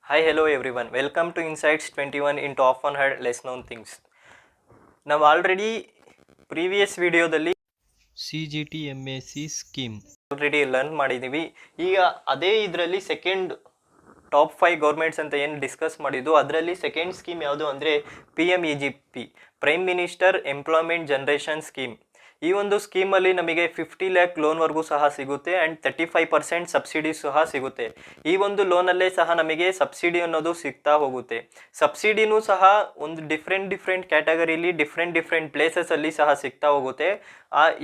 Hi, hello everyone. Welcome to Insights 21 into often heard less known things. ನಾವು already previous ವಿಡಿಯೋದಲ್ಲಿ CGTMAC scheme already learn ಮಾಡಿದ್ದೀವಿ. ಈಗ ಅದೇ ಇದರಲ್ಲಿ ಸೆಕೆಂಡ್ ಟಾಪ್ 5 ಗೌರ್ಮೆಂಟ್ಸ್ ಅಂತ ಏನು ಡಿಸ್ಕಸ್ ಮಾಡಿದ್ದು ಅದರಲ್ಲಿ ಸೆಕೆಂಡ್ ಸ್ಕೀಮ್ ಯಾವುದು ಅಂದರೆ PMEGP, prime minister employment generation scheme. ಈ ಒಂದು ಸ್ಕೀಮಲ್ಲಿ ನಮಗೆ 50 ಲ್ಯಾಕ್ ಲೋನ್ವರೆಗೂ ಸಹ ಸಿಗುತ್ತೆ ಆ್ಯಂಡ್ 35% ಸಬ್ಸಿಡಿ ಸಹ ಸಿಗುತ್ತೆ. ಈ ಒಂದು ಲೋನಲ್ಲೇ ಸಹ ನಮಗೆ ಸಬ್ಸಿಡಿ ಅನ್ನೋದು ಸಿಗ್ತಾ ಹೋಗುತ್ತೆ. ಸಬ್ಸಿಡಿನೂ ಸಹ ಒಂದು ಡಿಫ್ರೆಂಟ್ ಕ್ಯಾಟಗರಿಲಿ ಡಿಫ್ರೆಂಟ್ ಪ್ಲೇಸಸಲ್ಲಿ ಸಹ ಸಿಗ್ತಾ ಹೋಗುತ್ತೆ.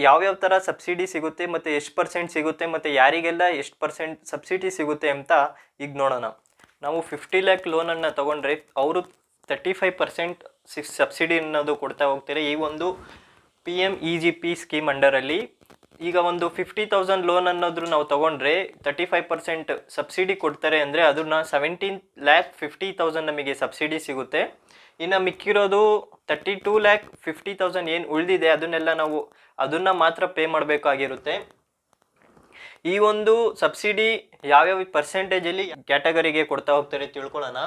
ಯಾವ್ಯಾವ ಥರ ಸಬ್ಸಿಡಿ ಸಿಗುತ್ತೆ ಮತ್ತು ಎಷ್ಟು ಪರ್ಸೆಂಟ್ ಸಿಗುತ್ತೆ ಮತ್ತು ಯಾರಿಗೆಲ್ಲ ಎಷ್ಟು ಪರ್ಸೆಂಟ್ ಸಬ್ಸಿಡಿ ಸಿಗುತ್ತೆ ಅಂತ ಈಗ ನೋಡೋಣ. ನಾವು 50 ಲ್ಯಾಕ್ ಲೋನನ್ನು ತೊಗೊಂಡ್ರೆ ಅವರು 35% ಸಬ್ಸಿಡಿ ಅನ್ನೋದು ಕೊಡ್ತಾ ಹೋಗ್ತಾರೆ. ಈ ಒಂದು PMEGP ಸ್ಕೀಮ್ ಅಂಡರಲ್ಲಿ ಈಗ ಒಂದು 50,000 ಲೋನ್ ಅನ್ನೋದ್ರು ನಾವು ತೊಗೊಂಡ್ರೆ 35% ಸಬ್ಸಿಡಿ ಕೊಡ್ತಾರೆ ಅಂದರೆ ಅದನ್ನ 17,50,000 ನಮಗೆ ಸಬ್ಸಿಡಿ ಸಿಗುತ್ತೆ. ಇನ್ನು ಮಿಕ್ಕಿರೋದು 32,50,000 ಏನು ಉಳಿದಿದೆ ಅದನ್ನು ಮಾತ್ರ ಪೇ ಮಾಡಬೇಕಾಗಿರುತ್ತೆ. ಈ ಒಂದು ಸಬ್ಸಿಡಿ ಯಾವ್ಯಾವ ಪರ್ಸೆಂಟೇಜಲ್ಲಿ ಕ್ಯಾಟಗರಿಗೆ ಕೊಡ್ತಾ ಹೋಗ್ತಾರೆ ತಿಳ್ಕೊಳ್ಳೋಣ.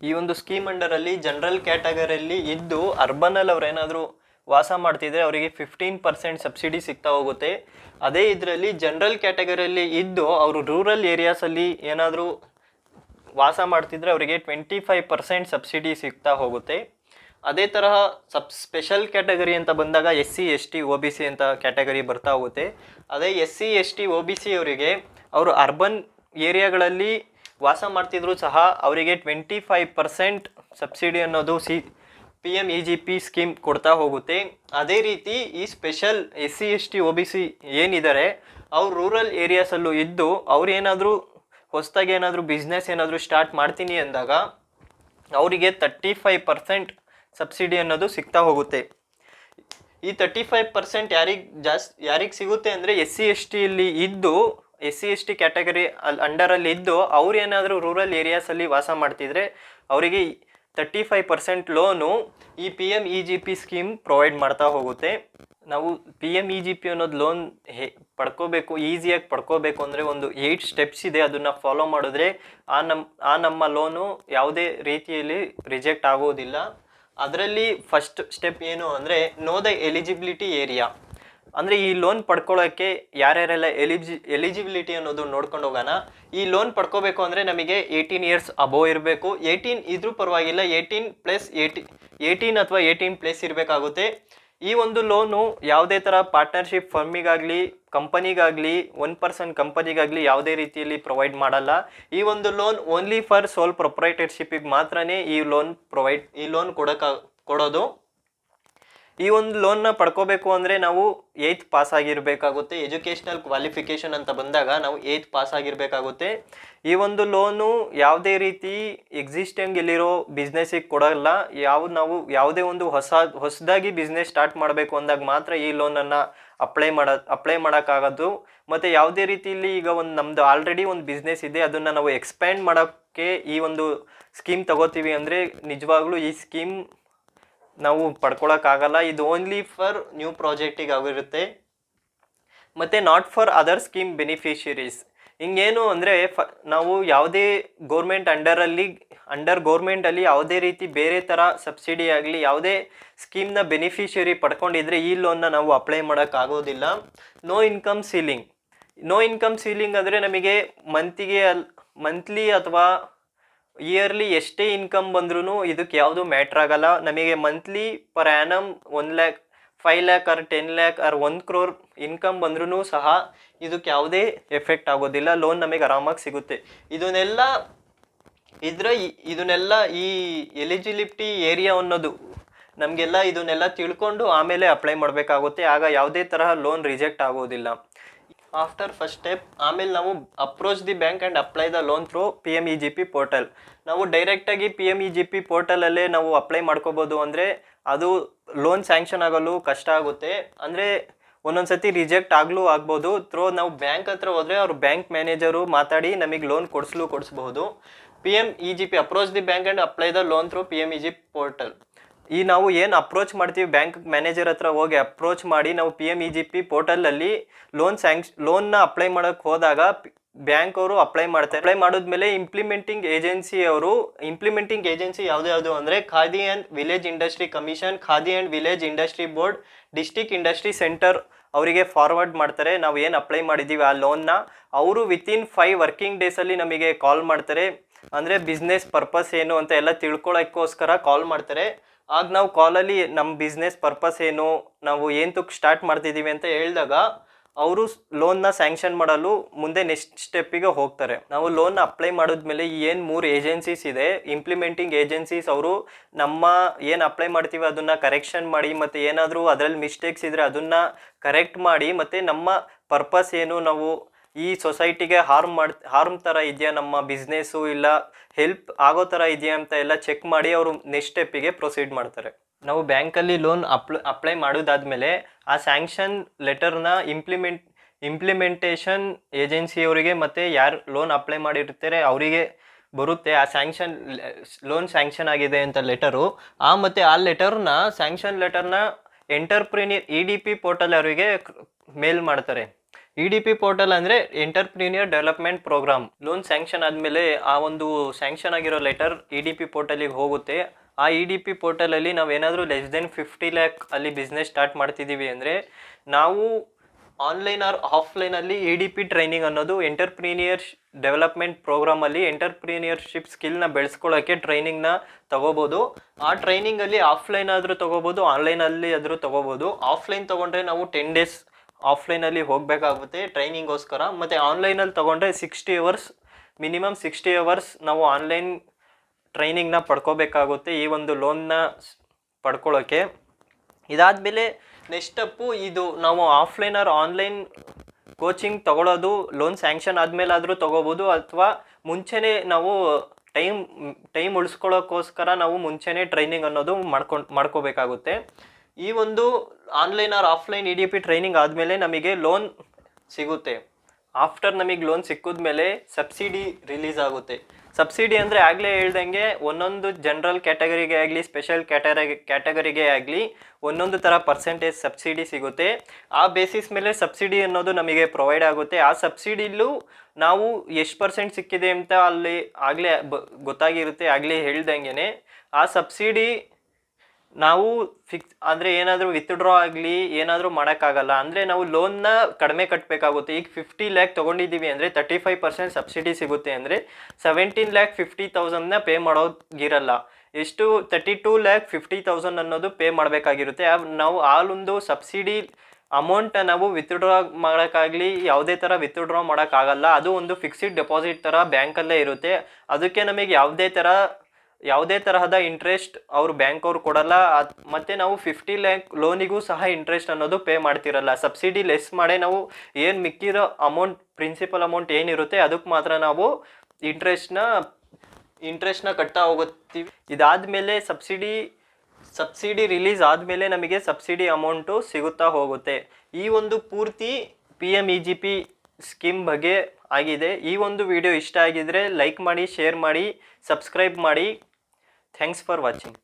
ಈ ಒಂದು ಸ್ಕೀಮ್ ಅಂಡರಲ್ಲಿ ಜನರಲ್ ಕ್ಯಾಟಗರಿಯಲ್ಲಿ ಇದ್ದು ಅರ್ಬನಲ್ಲಿ ಅವ್ರು ಏನಾದರೂ ವಾಸ ಮಾಡ್ತಿದ್ರೆ ಅವರಿಗೆ 15% ಸಬ್ಸಿಡಿ ಸಿಗ್ತಾ ಹೋಗುತ್ತೆ. ಅದೇ ಇದರಲ್ಲಿ ಜನರಲ್ ಕ್ಯಾಟಗರಿಯಲ್ಲಿ ಇದ್ದು ಅವರು ರೂರಲ್ ಏರಿಯಾಸಲ್ಲಿ ಏನಾದರೂ ವಾಸ ಮಾಡ್ತಿದ್ರೆ ಅವರಿಗೆ 25% ಸಬ್ಸಿಡಿ ಸಿಗ್ತಾ ಹೋಗುತ್ತೆ. ಅದೇ ತರಹ ಸ್ಪೆಷಲ್ ಕ್ಯಾಟಗರಿ ಅಂತ ಬಂದಾಗ SC ST OBC ಅಂತ ಕ್ಯಾಟಗರಿ ಬರ್ತಾ ಹೋಗುತ್ತೆ. ಅದೇ SC ST OBC ಅವರಿಗೆ ಅವರು ಅರ್ಬನ್ ಏರಿಯಾಗಳಲ್ಲಿ ವಾಸ ಮಾಡ್ತಿದ್ರು ಸಹ ಅವರಿಗೆ 25% ಸಬ್ಸಿಡಿ ಅನ್ನೋದು PMEGP ಸ್ಕೀಮ್ ಕೊಡ್ತಾ ಹೋಗುತ್ತೆ. ಅದೇ ರೀತಿ ಈ ಸ್ಪೆಷಲ್ SC ST OBC ಏನಿದ್ದಾರೆ ಅವ್ರು ರೂರಲ್ ಏರಿಯಾಸಲ್ಲೂ ಇದ್ದು ಅವ್ರು ಏನಾದರೂ ಹೊಸದಾಗಿ ಏನಾದರೂ ಬಿಸ್ನೆಸ್ ಏನಾದರೂ ಸ್ಟಾರ್ಟ್ ಮಾಡ್ತೀನಿ ಅಂದಾಗ ಅವರಿಗೆ 35% ಸಬ್ಸಿಡಿ ಅನ್ನೋದು ಸಿಗ್ತಾ ಹೋಗುತ್ತೆ. ಈ 35% ಯಾರಿಗೆ ಸಿಗುತ್ತೆ ಅಂದರೆ SC ST ಇಲ್ಲಿ ಇದ್ದು SC ST ಕ್ಯಾಟಗರಿ ಅಂಡರಲ್ಲಿ ಇದ್ದು ಅವ್ರು ಏನಾದರೂ ರೂರಲ್ ಏರಿಯಾಸಲ್ಲಿ ವಾಸ ಮಾಡ್ತಿದ್ರೆ ಅವರಿಗೆ 35% ಲೋನು ಈ PMEGP ಸ್ಕೀಮ್ ಪ್ರೊವೈಡ್ ಮಾಡ್ತಾ ಹೋಗುತ್ತೆ. ನಾವು PMEGP ಅನ್ನೋದು ಲೋನ್ ಪಡ್ಕೋಬೇಕು, ಈಸಿಯಾಗಿ ಪಡ್ಕೋಬೇಕು ಅಂದರೆ ಒಂದು 8 ಸ್ಟೆಪ್ಸ್ ಇದೆ. ಅದನ್ನು ಫಾಲೋ ಮಾಡಿದ್ರೆ ನಮ್ಮ ಲೋನು ಯಾವುದೇ ರೀತಿಯಲ್ಲಿ ರಿಜೆಕ್ಟ್ ಆಗೋದಿಲ್ಲ. ಅದರಲ್ಲಿ ಫಸ್ಟ್ ಸ್ಟೆಪ್ ಏನು ಅಂದರೆ ನೋ ದ ಎಲಿಜಿಬಿಲಿಟಿ ಏರಿಯಾ. ಅಂದರೆ ಈ ಲೋನ್ ಪಡ್ಕೊಳ್ಳೋಕ್ಕೆ ಯಾರ್ಯಾರೆಲ್ಲ ಎಲಿಜಿಬಿಲಿಟಿ ಅನ್ನೋದು ನೋಡ್ಕೊಂಡು ಹೋಗೋಣ. ಈ ಲೋನ್ ಪಡ್ಕೋಬೇಕು ಅಂದರೆ ನಮಗೆ 18 ಇಯರ್ಸ್ ಅಬೋವ್ ಇರಬೇಕು. 18 ಇದ್ರೂ ಪರವಾಗಿಲ್ಲ, 18 ಅಥವಾ 18+ ಇರಬೇಕಾಗುತ್ತೆ. ಈ ಒಂದು ಲೋನು ಯಾವುದೇ ಥರ ಪಾರ್ಟ್ನರ್ಶಿಪ್ ಫರ್ಮಿಗಾಗಲಿ ಕಂಪನಿಗಾಗಲಿ 1% ಕಂಪನಿಗಾಗಲಿ ಯಾವುದೇ ರೀತಿಯಲ್ಲಿ ಪ್ರೊವೈಡ್ ಮಾಡಲ್ಲ. ಈ ಒಂದು ಲೋನ್ ಓನ್ಲಿ ಫಾರ್ ಸೋಲ್ ಪ್ರೊಪ್ರೈಟರ್ಶಿಪ್ಪಿಗೆ ಮಾತ್ರನೇ ಈ ಲೋನ್ ಕೊಡೋದು. ಈ ಒಂದು ಲೋನ್ನ ಪಡ್ಕೋಬೇಕು ಅಂದರೆ ನಾವು 8th ಪಾಸ್ ಆಗಿರಬೇಕಾಗುತ್ತೆ. ಎಜುಕೇಷ್ನಲ್ ಕ್ವಾಲಿಫಿಕೇಷನ್ ಅಂತ ಬಂದಾಗ ನಾವು 8th ಪಾಸ್ ಆಗಿರಬೇಕಾಗುತ್ತೆ. ಈ ಒಂದು ಲೋನು ಯಾವುದೇ ರೀತಿ ಎಕ್ಸಿಸ್ಟಿಂಗ್ ಇಲ್ಲಿರೋ ಬಿಸ್ನೆಸ್ಸಿಗೆ ಕೊಡಲ್ಲ. ನಾವು ಯಾವುದೇ ಒಂದು ಹೊಸದಾಗಿ ಬಿಸ್ನೆಸ್ ಸ್ಟಾರ್ಟ್ ಮಾಡಬೇಕು ಅಂದಾಗ ಮಾತ್ರ ಈ ಲೋನನ್ನು ಅಪ್ಲೈ ಮಾಡೋಕ್ಕಾಗೋದು. ಮತ್ತು ಯಾವುದೇ ರೀತಿಯಲ್ಲಿ ಈಗ ನಮ್ಮದು ಆಲ್ರೆಡಿ ಒಂದು ಬಿಸ್ನೆಸ್ ಇದೆ ಅದನ್ನು ನಾವು ಎಕ್ಸ್ಪ್ಯಾಂಡ್ ಮಾಡೋಕ್ಕೆ ಈ ಒಂದು ಸ್ಕೀಮ್ ತಗೋತೀವಿ ಅಂದರೆ ನಿಜವಾಗ್ಲೂ ಈ ಸ್ಕೀಮ್ ನಾವು ಪಡ್ಕೊಳಕ್ಕಾಗಲ್ಲ. ಇದು ಓನ್ಲಿ ಫಾರ್ ನ್ಯೂ ಪ್ರಾಜೆಕ್ಟಿಗೆ ಆಗಿರುತ್ತೆ ಮತ್ತು not for other scheme beneficiaries. ಹಿಂಗೇನು ಅಂದರೆ ನಾವು ಯಾವುದೇ ಅಂಡರ್ ಗೌರ್ಮೆಂಟಲ್ಲಿ ಯಾವುದೇ ರೀತಿ ಬೇರೆ ಥರ ಸಬ್ಸಿಡಿ ಆಗಲಿ ಯಾವುದೇ ಸ್ಕೀಮ್ನ ಬೆನಿಫಿಷರಿ ಪಡ್ಕೊಂಡಿದ್ರೆ ಈ ಲೋನ್ನ ನಾವು ಅಪ್ಲೈ ಮಾಡೋಕ್ಕಾಗೋದಿಲ್ಲ. ನೋ ಇನ್ಕಮ್ ಸೀಲಿಂಗ್ ಅಂದರೆ ನಮಗೆ ಮಂತ್ಲಿ ಅಥವಾ ಇಯರ್ಲಿ ಎಷ್ಟೇ ಇನ್ಕಮ್ ಬಂದ್ರೂ ಇದಕ್ಕೆ ಯಾವುದು ಮ್ಯಾಟ್ರ್ ಆಗಲ್ಲ. ನಮಗೆ monthly per annum 1 lakh 5 lakh or 10 lakh or 1 crore income ಬಂದ್ರೂ ಸಹ ಇದಕ್ಕೆ ಯಾವುದೇ ಎಫೆಕ್ಟ್ ಆಗೋದಿಲ್ಲ. ಲೋನ್ ನಮಗೆ ಆರಾಮಾಗಿ ಸಿಗುತ್ತೆ. ಇದನ್ನೆಲ್ಲ ಈ ಎಲಿಜಿಬಿಲಿಟಿ ಏರಿಯಾ ಅನ್ನೋದು ಇದನ್ನೆಲ್ಲ ತಿಳ್ಕೊಂಡು ಆಮೇಲೆ ಅಪ್ಲೈ ಮಾಡಬೇಕಾಗುತ್ತೆ. ಆಗ ಯಾವುದೇ ತರಹ ಲೋನ್ ರಿಜೆಕ್ಟ್ ಆಗೋದಿಲ್ಲ. ಆಫ್ಟರ್ ಫಸ್ಟ್ ಸ್ಟೆಪ್ ಆಮೇಲೆ ನಾವು approach the bank and apply the loan through PMEGP portal. ನಾವು ಡೈರೆಕ್ಟಾಗಿ PMEGP ಪೋರ್ಟಲಲ್ಲೇ ನಾವು ಅಪ್ಲೈ ಮಾಡ್ಕೋಬೋದು. ಅಂದರೆ ಅದು ಲೋನ್ ಸ್ಯಾಂಕ್ಷನ್ ಆಗಲು ಕಷ್ಟ ಆಗುತ್ತೆ. ಅಂದರೆ ಒಂದೊಂದು ಸತಿ ರಿಜೆಕ್ಟ್ ಆಗ್ಬೋದು. ನಾವು ಬ್ಯಾಂಕ್ ಹತ್ರ ಹೋದರೆ ಅವ್ರು ಬ್ಯಾಂಕ್ ಮ್ಯಾನೇಜರು ಮಾತಾಡಿ ನಮಗೆ ಲೋನ್ ಕೊಡಿಸ್ಬಹುದು. PMEGP approach the bank and apply the loan through PMEGP portal. ಈ ನಾವು ಏನು ಅಪ್ರೋಚ್ ಮಾಡ್ತೀವಿ ಬ್ಯಾಂಕ್ ಮ್ಯಾನೇಜರ್ ಹತ್ರ ಹೋಗಿ ಅಪ್ರೋಚ್ ಮಾಡಿ ನಾವು PMEGP ಪೋರ್ಟಲಲ್ಲಿ ಲೋನ್ನ ಅಪ್ಲೈ ಮಾಡೋಕ್ಕೆ ಹೋದಾಗ ಬ್ಯಾಂಕ್ ಅವರು ಅಪ್ಲೈ ಮಾಡಿದ್ಮೇಲೆ ಇಂಪ್ಲಿಮೆಂಟಿಂಗ್ ಏಜೆನ್ಸಿ ಯಾವುದು ಅಂದರೆ khadi and village industry commission, khadi and village industry board, district industry centre ಅವರಿಗೆ ಫಾರ್ವರ್ಡ್ ಮಾಡ್ತಾರೆ. ನಾವು ಏನು ಅಪ್ಲೈ ಮಾಡಿದ್ದೀವಿ ಆ ಲೋನ್ನ. ಅವರು ವಿತಿನ್ 5 ವರ್ಕಿಂಗ್ ಡೇಸಲ್ಲಿ ನಮಗೆ ಕಾಲ್ ಮಾಡ್ತಾರೆ. ಅಂದರೆ ಬಿಸ್ನೆಸ್ ಪರ್ಪಸ್ ಏನು ಅಂತ ಎಲ್ಲ ತಿಳ್ಕೊಳ್ಳೋಕ್ಕೋಸ್ಕರ ಕಾಲ್ ಮಾಡ್ತಾರೆ. ಆಗ ನಾವು ಕಾಲಲ್ಲಿ ನಮ್ಮ ಬಿಸ್ನೆಸ್ ಪರ್ಪಸ್ ಏನು, ನಾವು ಏನಕ್ಕೆ ಸ್ಟಾರ್ಟ್ ಮಾಡ್ತಿದ್ದೀವಿ ಅಂತ ಹೇಳಿದಾಗ ಅವರು ಲೋನ್ನ ಸ್ಯಾಂಕ್ಷನ್ ಮಾಡಲು ಮುಂದೆ ನೆಕ್ಸ್ಟ್ ಸ್ಟೆಪ್ಪಿಗೆ ಹೋಗ್ತಾರೆ. ನಾವು ಲೋನ್ ಅಪ್ಲೈ ಮಾಡಿದ್ಮೇಲೆ ಏನು 3 ಏಜೆನ್ಸೀಸ್ ಇದೆ, ಇಂಪ್ಲಿಮೆಂಟಿಂಗ್ ಏಜೆನ್ಸೀಸ್, ಅವರು ನಮ್ಮ ಏನು ಅಪ್ಲೈ ಮಾಡ್ತೀವಿ ಅದನ್ನು ಕರೆಕ್ಷನ್ ಮಾಡಿ ಮತ್ತು ಏನಾದರೂ ಅದರಲ್ಲಿ ಮಿಸ್ಟೇಕ್ಸ್ ಇದ್ದರೆ ಅದನ್ನು ಕರೆಕ್ಟ್ ಮಾಡಿ ಮತ್ತು ನಮ್ಮ ಪರ್ಪಸ್ ಏನು, ನಾವು ಈ ಸೊಸೈಟಿಗೆ ಹಾರ್ಮ್ ಥರ ಇದೆಯಾ ನಮ್ಮ ಬಿಸ್ನೆಸ್ಸು, ಇಲ್ಲ ಹೆಲ್ಪ್ ಆಗೋ ಥರ ಇದೆಯಾ ಅಂತ ಎಲ್ಲ ಚೆಕ್ ಮಾಡಿ ಅವರು ನೆಕ್ಸ್ಟ್ ಸ್ಟೆಪ್ಪಿಗೆ ಪ್ರೊಸೀಡ್ ಮಾಡ್ತಾರೆ. ನಾವು ಬ್ಯಾಂಕಲ್ಲಿ ಲೋನ್ ಅಪ್ಲೈ ಮಾಡೋದಾದಮೇಲೆ ಆ ಸ್ಯಾಂಕ್ಷನ್ ಲೆಟರ್ನ ಇಂಪ್ಲಿಮೆಂಟೇಷನ್ ಏಜೆನ್ಸಿಯವರಿಗೆ ಮತ್ತು ಯಾರು ಲೋನ್ ಅಪ್ಲೈ ಮಾಡಿರ್ತಾರೆ ಅವರಿಗೆ ಬರುತ್ತೆ ಆ ಲೋನ್ ಸ್ಯಾಂಕ್ಷನ್ ಆಗಿದೆ ಅಂತ ಲೆಟರು. ಮತ್ತು ಆ ಲೆಟರ್ನ ಸ್ಯಾಂಕ್ಷನ್ ಲೆಟರ್ನ ಎಂಟರ್ಪ್ರಿನಿಯರ್ EDP ಪೋರ್ಟಲ್ ಅವರಿಗೆ ಮೇಲ್ ಮಾಡ್ತಾರೆ. EDP ಪೋರ್ಟಲ್ ಅಂದರೆ entrepreneur development programme. Loan sanction ಆದಮೇಲೆ ಆ ಒಂದು ಸ್ಯಾಂಕ್ಷನ್ ಆಗಿರೋ ಲೆಟರ್ EDP ಪೋರ್ಟಲಿಗೆ ಹೋಗುತ್ತೆ. ಆ EDP ಪೋರ್ಟಲಲ್ಲಿ ನಾವು ಏನಾದರೂ ಲೆಸ್ ದೆನ್ 50 lakh ಅಲ್ಲಿ ಬಿಸ್ನೆಸ್ ಸ್ಟಾರ್ಟ್ ಮಾಡ್ತಿದ್ದೀವಿ ಅಂದರೆ ನಾವು ಆನ್ಲೈನ್ ಆರ್ ಆಫ್ಲೈನಲ್ಲಿ EDP ಟ್ರೈನಿಂಗ್ ಅನ್ನೋದು ಎಂಟರ್ಪ್ರಿನಿಯರ್ ಡೆವಲಪ್ಮೆಂಟ್ ಪ್ರೋಗ್ರಾಮಲ್ಲಿ ಎಂಟರ್ಪ್ರಿನಿಯರ್ಶಿಪ್ ಸ್ಕಿಲ್ನ ಬೆಳೆಸ್ಕೊಳ್ಳೋಕ್ಕೆ ಟ್ರೈನಿಂಗ್ನ ತೊಗೋಬೋದು. ಆ ಟ್ರೈನಿಂಗಲ್ಲಿ ಆಫ್ಲೈನ್ ಆದರೂ ತೊಗೋಬೋದು, ಆನ್ಲೈನಲ್ಲಿ ಆದರೂ ತೊಗೋಬೋದು. ಆಫ್ಲೈನ್ ತೊಗೊಂಡ್ರೆ ನಾವು 10 days ಆಫ್ಲೈನಲ್ಲಿ ಹೋಗಬೇಕಾಗುತ್ತೆ ಟ್ರೈನಿಂಗೋಸ್ಕರ. ಮತ್ತು ಆನ್ಲೈನಲ್ಲಿ ತೊಗೊಂಡ್ರೆ 60 hours ಮಿನಿಮಮ್ 60 hours ನಾವು ಆನ್ಲೈನ್ ಟ್ರೈನಿಂಗ್ನ ಪಡ್ಕೋಬೇಕಾಗುತ್ತೆ ಈ ಒಂದು ಲೋನ್ನ ಪಡ್ಕೊಳ್ಳೋಕ್ಕೆ. ಇದಾದಮೇಲೆ ನೆಕ್ಸ್ಟ್ ಸ್ಟೆಪ್ಪು ಇದು ನಾವು ಆಫ್ಲೈನ್ ಆರ್ ಆನ್ಲೈನ್ ಕೋಚಿಂಗ್ ತೊಗೊಳ್ಳೋದು ಲೋನ್ ಸ್ಯಾಂಕ್ಷನ್ ಆದಮೇಲೆ ಆದರೂ ತೊಗೋಬೋದು, ಅಥವಾ ಮುಂಚೆನೇ ನಾವು ಟೈಮ್ ಉಳಿಸ್ಕೊಳ್ಳೋಕ್ಕೋಸ್ಕರ ನಾವು ಮುಂಚೆನೇ ಟ್ರೈನಿಂಗ್ ಅನ್ನೋದು ಮಾಡ್ಕೋಬೇಕಾಗುತ್ತೆ. ಈ ಒಂದು online or offline EDP training ಆದಮೇಲೆ ನಮಗೆ ಲೋನ್ ಸಿಗುತ್ತೆ. ಆಫ್ಟರ್ ನಮಗೆ ಲೋನ್ ಸಿಕ್ಕಿದ್ಮೇಲೆ ಸಬ್ಸಿಡಿ ರಿಲೀಸ್ ಆಗುತ್ತೆ. ಸಬ್ಸಿಡಿ ಅಂದರೆ ಆಗಲೇ ಹೇಳ್ದಂಗೆ ಒಂದೊಂದು ಜನರಲ್ ಕ್ಯಾಟಗರಿಗೆ ಆಗಲಿ ಸ್ಪೆಷಲ್ ಕ್ಯಾಟಗರಿಗೆ ಆಗಲಿ ಒಂದೊಂದು ಥರ ಪರ್ಸೆಂಟೇಜ್ ಸಬ್ಸಿಡಿ ಸಿಗುತ್ತೆ. ಆ ಬೇಸಿಸ್ ಮೇಲೆ ಸಬ್ಸಿಡಿ ಅನ್ನೋದು ನಮಗೆ ಪ್ರೊವೈಡ್ ಆಗುತ್ತೆ. ಆ ಸಬ್ಸಿಡಿಲೂ ನಾವು ಎಷ್ಟು % ಸಿಕ್ಕಿದೆ ಅಂತ ಅಲ್ಲಿ ಆಗಲೇ ಗೊತ್ತಾಗಿರುತ್ತೆ. ಆಗಲೇ ಹೇಳ್ದಂಗೆ ಆ ಸಬ್ಸಿಡಿ ನಾವು ಫಿಕ್ಸ್ ಅಂದರೆ ಏನಾದರೂ ವಿತ್ಡ್ರಾ ಆಗಲಿ ಏನಾದರೂ ಮಾಡೋಕ್ಕಾಗಲ್ಲ. ಅಂದರೆ ನಾವು ಲೋನ್ನ ಕಡಿಮೆ ಕಟ್ಟಬೇಕಾಗುತ್ತೆ. ಈಗ 50 lakh ತೊಗೊಂಡಿದ್ದೀವಿ ಅಂದರೆ 35% ಸಬ್ಸಿಡಿ ಸಿಗುತ್ತೆ ಅಂದರೆ 17,50,000ನ ಪೇ ಮಾಡೋಗಿರಲ್ಲ. ಎಷ್ಟು 32,50,000 ಅನ್ನೋದು ಪೇ ಮಾಡಬೇಕಾಗಿರುತ್ತೆ. ನಾವು ಆಲೊಂದು ಸಬ್ಸಿಡಿ ಅಮೌಂಟ್ ನಾವು ವಿತ್ಡ್ರಾ ಮಾಡೋಕ್ಕಾಗಲಿ ಯಾವುದೇ ಥರ ವಿತ್ಡ್ರಾ ಮಾಡೋಕ್ಕಾಗಲ್ಲ. ಅದು ಒಂದು ಫಿಕ್ಸ್ಡ್ ಡೆಪಾಸಿಟ್ ಥರ ಬ್ಯಾಂಕಲ್ಲೇ ಇರುತ್ತೆ. ಅದಕ್ಕೆ ನಮಗೆ ಯಾವುದೇ ತರಹದ ಇಂಟ್ರೆಸ್ಟ್ ಅವರು ಬ್ಯಾಂಕ್ ಅವ್ರು ಕೊಡಲ್ಲ. ಮತ್ತು ನಾವು 50 lakh ಲೋನಿಗೂ ಸಹ ಇಂಟ್ರೆಸ್ಟ್ ಅನ್ನೋದು ಪೇ ಮಾಡ್ತಿರಲ್ಲ. ಸಬ್ಸಿಡಿ ಲೆಸ್ ಮಾಡೇ ನಾವು ಏನು ಮಿಕ್ಕಿರೋ ಅಮೌಂಟ್ ಪ್ರಿನ್ಸಿಪಲ್ ಅಮೌಂಟ್ ಏನಿರುತ್ತೆ ಅದಕ್ಕೆ ಮಾತ್ರ ನಾವು ಇಂಟ್ರೆಸ್ಟ್ನ ಕಟ್ತಾ ಹೋಗುತ್ತೀವಿ. ಇದಾದಮೇಲೆ ಸಬ್ಸಿಡಿ ರಿಲೀಸ್ ಆದಮೇಲೆ ನಮಗೆ ಸಬ್ಸಿಡಿ ಅಮೌಂಟು ಸಿಗುತ್ತಾ ಹೋಗುತ್ತೆ. ಈ ಒಂದು ಪೂರ್ತಿ PMEGP ಸ್ಕೀಮ್ ಬಗ್ಗೆ ಆಗಿದೆ. ಈ ಒಂದು ವಿಡಿಯೋ ಇಷ್ಟ ಆಗಿದ್ರೆ ಲೈಕ್ ಮಾಡಿ, ಶೇರ್ ಮಾಡಿ, ಸಬ್ಸ್ಕ್ರೈಬ್ ಮಾಡಿ. Thanks for watching.